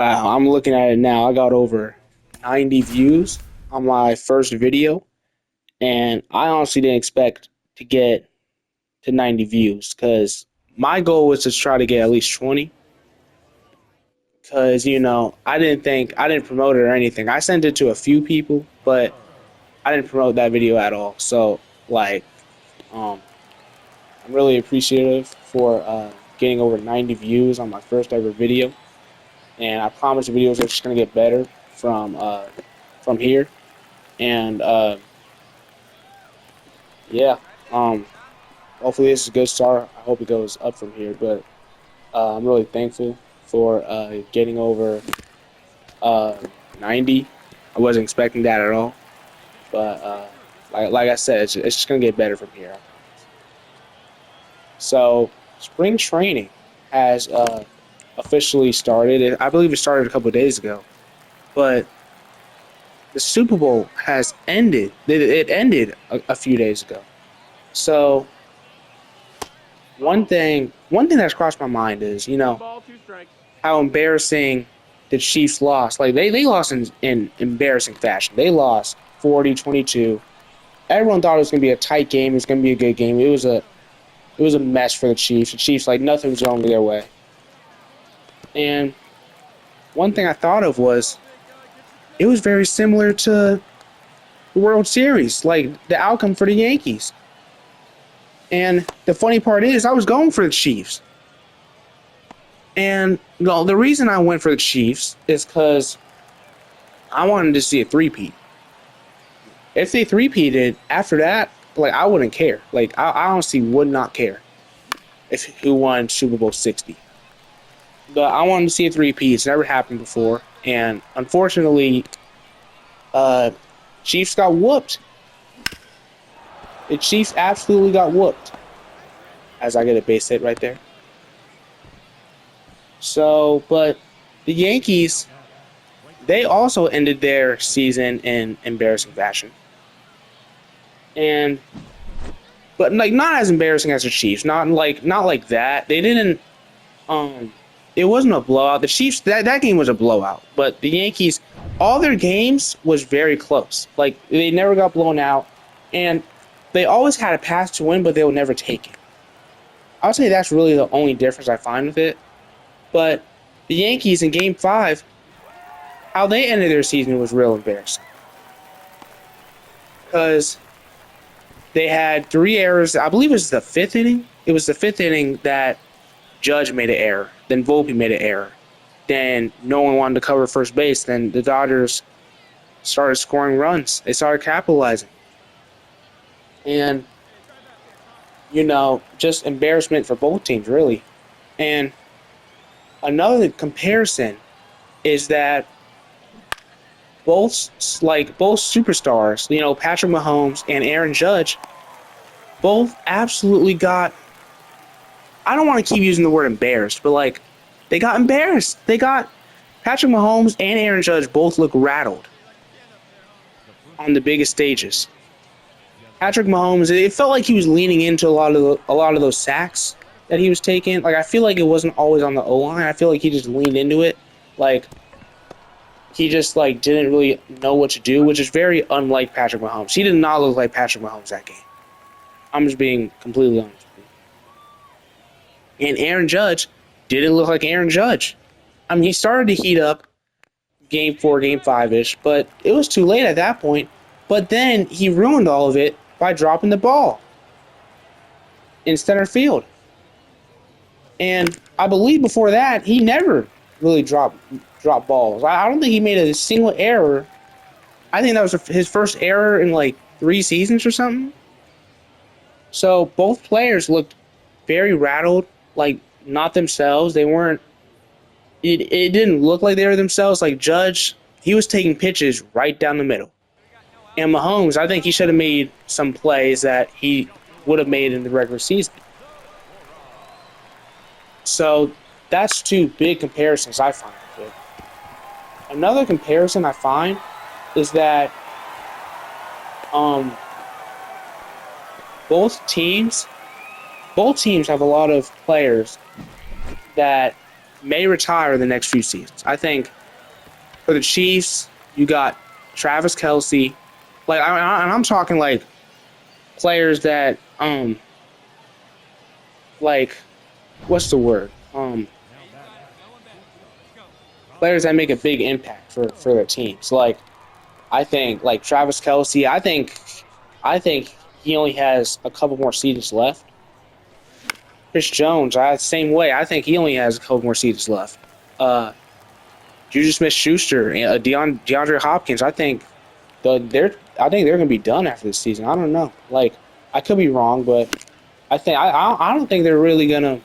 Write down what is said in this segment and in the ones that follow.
I'm looking at it now. I got over 90 views on my first video, and I honestly didn't expect to get to 90 views because my goal was to try to get at least 20. Because I didn't promote it or anything. I sent it to a few people, but I didn't promote that video at all. So like, um, I'm really appreciative for getting over 90 views on my first ever video, and I promise the videos are just gonna get better from here. And yeah, um, hopefully this is a good start. I hope it goes up from here. But I'm really thankful for getting over uh, 90. I wasn't expecting that at all. But like I said, it's just gonna get better from here. So spring training has officially started. I believe it started a couple of days ago. But the Super Bowl has ended. It ended a few days ago. So one thing that's crossed my mind is, how embarrassing the Chiefs lost. Like they lost in embarrassing fashion. They lost 40-22. Everyone thought it was gonna be a tight game. It was gonna be a good game. It was a mess for the Chiefs. The Chiefs, like, nothing was going their way. And one thing I thought of was it was very similar to the World Series, like the outcome for the Yankees. And the funny part is I was going for the Chiefs. And the reason I went for the Chiefs is because I wanted to see a three-peat. If they three-peated after that, like, I wouldn't care. Like, I honestly would not care if who won Super Bowl 60. But I wanted to see a three-peat. It's never happened before. And unfortunately, Chiefs got whooped. The Chiefs absolutely got whooped. As I get a base hit right there. So, but the Yankees, they also ended their season in embarrassing fashion. But like not as embarrassing as the Chiefs. Not like that. They didn't it wasn't a blowout. The Chiefs, that game was a blowout. But the Yankees, all their games was very close. Like they never got blown out, and they always had a path to win, but they would never take it. I would say that's really the only difference I find with it. But the Yankees in Game 5, how they ended their season was real embarrassing. Because they had 3 errors. I believe it was the 5th inning. It was the 5th inning that Judge made an error. Then Volpe made an error. Then no one wanted to cover first base. Then the Dodgers started scoring runs. They started capitalizing. And, just embarrassment for both teams, really. And another comparison is that both superstars, Patrick Mahomes and Aaron Judge, both absolutely got, I don't want to keep using the word embarrassed, but like they got embarrassed. Patrick Mahomes and Aaron Judge both look rattled on the biggest stages. Patrick Mahomes, it felt like he was leaning into a lot of those sacks that he was taking. Like I feel like it wasn't always on the O-line. I feel like he just leaned into it. Like he just didn't really know what to do, which is very unlike Patrick Mahomes. He did not look like Patrick Mahomes that game. I'm just being completely honest with you. And Aaron Judge didn't look like Aaron Judge. I mean, he started to heat up Game 4, Game 5-ish, but it was too late at that point. But then he ruined all of it by dropping the ball in center field. And I believe before that, he never really dropped balls. I don't think he made a single error. I think that was his first error in 3 seasons or something. So both players looked very rattled, like not themselves. They weren't. It didn't look like they were themselves. Like Judge, he was taking pitches right down the middle. And Mahomes, I think he should have made some plays that he would have made in the regular season. So that's 2 big comparisons I find with it. Another comparison I find is that both teams have a lot of players that may retire in the next few seasons. I think for the Chiefs, you got Travis Kelce. Like, and I'm talking like players that, like, what's the word? Players that make a big impact for their teams. Like, I think, like Travis Kelce, I think he only has a couple more seasons left. Chris Jones, same way. I think he only has a couple more seasons left. Juju Smith-Schuster, DeAndre Hopkins. I think they're gonna be done after this season. I don't know. Like, I could be wrong, but I don't think they're really gonna.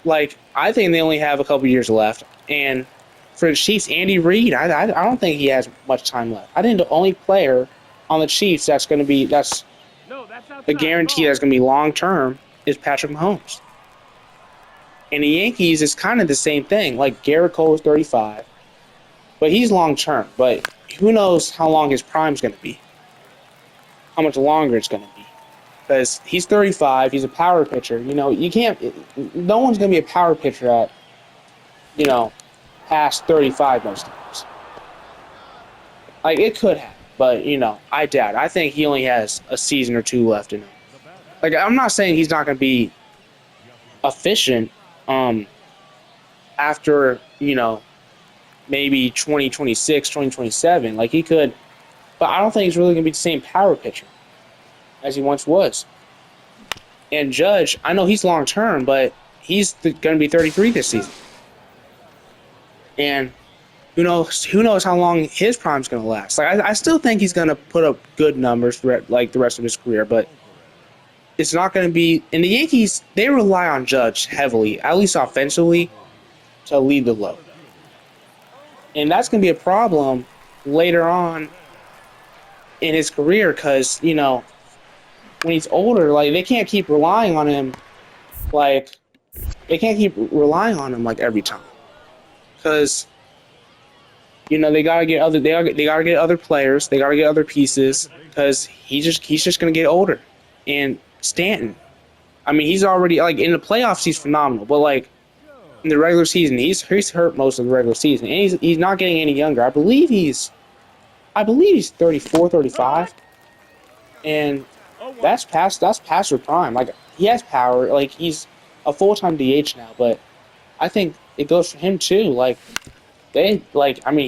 Like, I think they only have a couple years left. And for the Chiefs, Andy Reid, I don't think he has much time left. I think the only player on the Chiefs that's a guarantee that's gonna be long term is Patrick Mahomes. And the Yankees is kind of the same thing. Like, Garrett Cole is 35, but he's long term. But who knows how long his prime's going to be? How much longer it's going to be? Because he's 35, he's a power pitcher. You can't. No one's going to be a power pitcher at, past 35 most times. Like, it could happen, but I doubt it. I think he only has a season or two left in him. Like, I'm not saying he's not going to be efficient after, maybe 2026, 2027. Like, he could, but I don't think he's really going to be the same power pitcher as he once was. And Judge, I know he's long term, but he's going to be 33 this season. And who knows how long his prime's going to last. Like, I still think he's going to put up good numbers for like the rest of his career, but it's not going to be. And the Yankees, they rely on Judge heavily, at least offensively, to lead the load. And that's going to be a problem later on in his career because, when he's older, like, they can't keep relying on him like every time. Because, they got to get other players, they got to get other pieces because he's just going to get older. And Stanton, I mean, he's already, like, in the playoffs, he's phenomenal. But, like, in the regular season, he's hurt most of the regular season. And he's not getting any younger. I believe he's 34, 35. And that's past her prime. Like, he has power. Like, he's a full-time DH now. But I think it goes for him, too. Like, he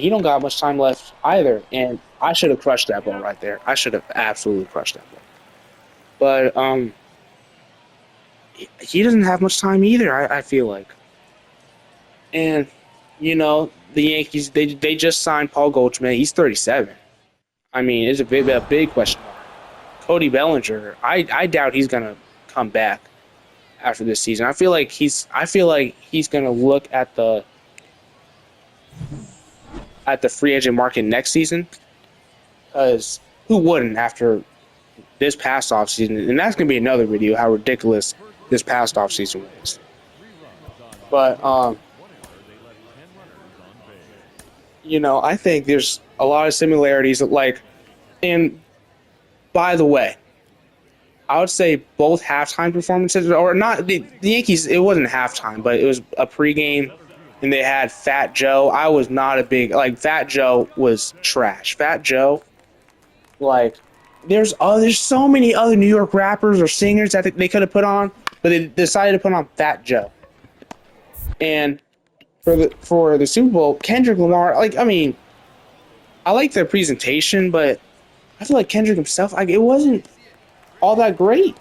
don't got much time left either. And I should have crushed that ball right there. I should have absolutely crushed that ball. But he doesn't have much time either, I feel like. And, the Yankees, they just signed Paul Goldschmidt. He's 37. I mean, it's a big question mark. Cody Bellinger, I doubt he's going to come back after this season. I feel like he's going to look at the free agent market next season. Because who wouldn't after this past offseason? And that's going to be another video, how ridiculous this past offseason was. But, I think there's a lot of similarities. Like, and by the way, I would say both halftime performances, or not, the Yankees, it wasn't halftime, but it was a pregame, and they had Fat Joe. I was not a big, like, Fat Joe was trash. Fat Joe, like, there's so many other New York rappers or singers that they could have put on, but they decided to put on Fat Joe. And for the Super Bowl, Kendrick Lamar, like, I mean, I like their presentation, but I feel like Kendrick himself, like, it wasn't all that great.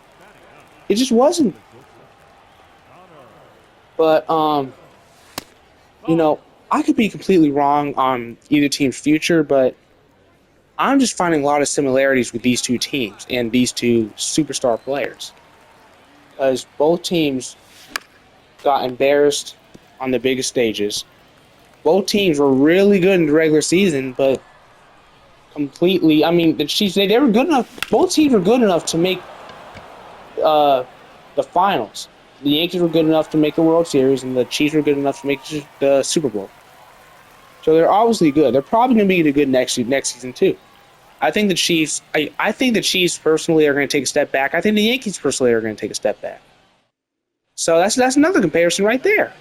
It just wasn't. But I could be completely wrong on either team's future, but I'm just finding a lot of similarities with these two teams and these two superstar players. Because both teams got embarrassed on the biggest stages. Both teams were really good in the regular season, but completely, I mean, the Chiefs, they were good enough. Both teams were good enough to make the finals. The Yankees were good enough to make the World Series, and the Chiefs were good enough to make the Super Bowl. So they're obviously good. They're probably going to be good next season too. I think the Chiefs personally are going to take a step back. I think the Yankees personally are going to take a step back. So that's another comparison right there.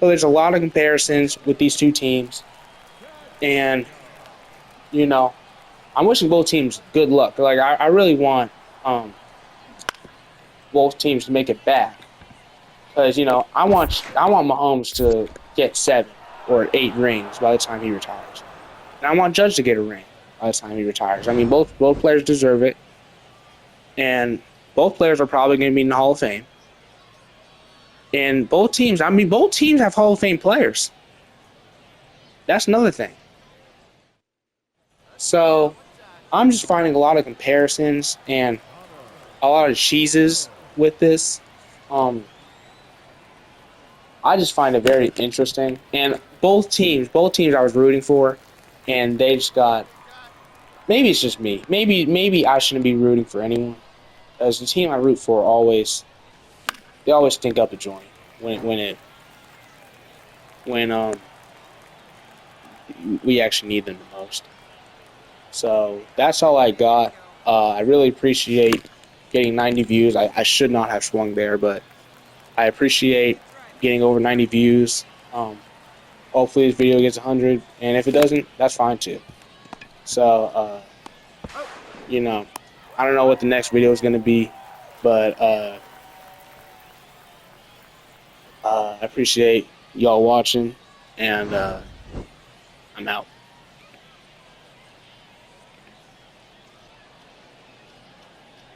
So there's a lot of comparisons with these two teams. And, you know, I'm wishing both teams good luck. Like, I really want both teams to make it back. Because, you know, I want Mahomes to get 7 or 8 rings by the time he retires. And I want Judge to get a ring by the time he retires. I mean, both players deserve it. And both players are probably going to be in the Hall of Fame. And both teams have Hall of Fame players. That's another thing. So I'm just finding a lot of comparisons and a lot of cheeses with this. I just find it very interesting. And both teams I was rooting for, and they just got. Maybe it's just me. Maybe I shouldn't be rooting for anyone, as the team I root for always stink up a joint when we actually need them the most. So that's all I got. I really appreciate getting 90 views. I should not have swung there, but I appreciate getting over 90 views. Hopefully this video gets 100, and if it doesn't, that's fine too. So, you know, I don't know what the next video is going to be, but I appreciate y'all watching, and I'm out.